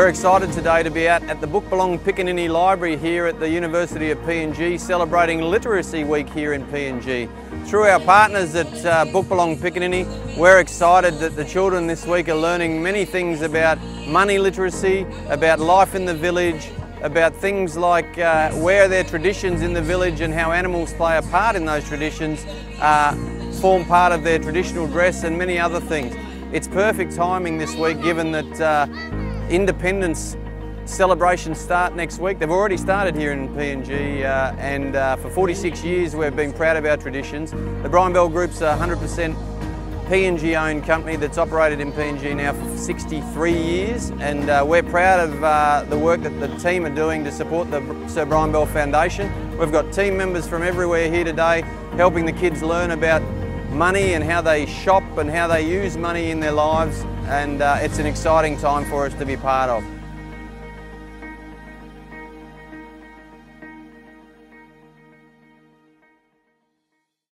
We're excited today to be out at the Book Belong Piccaninny Library here at the University of PNG, celebrating Literacy Week here in PNG. Through our partners at Book Belong Piccaninny, we're excited that the children this week are learning many things about money literacy, about life in the village, about things like where their traditions in the village and how animals play a part in those traditions form part of their traditional dress and many other things. It's perfect timing this week given that Independence celebrations start next week. They've already started here in PNG and for 46 years we've been proud of our traditions. The Brian Bell Group's a 100% PNG owned company that's operated in PNG now for 63 years, and we're proud of the work that the team are doing to support the Sir Brian Bell Foundation. We've got team members from everywhere here today helping the kids learn about money and how they shop and how they use money in their lives, and it's an exciting time for us to be part of.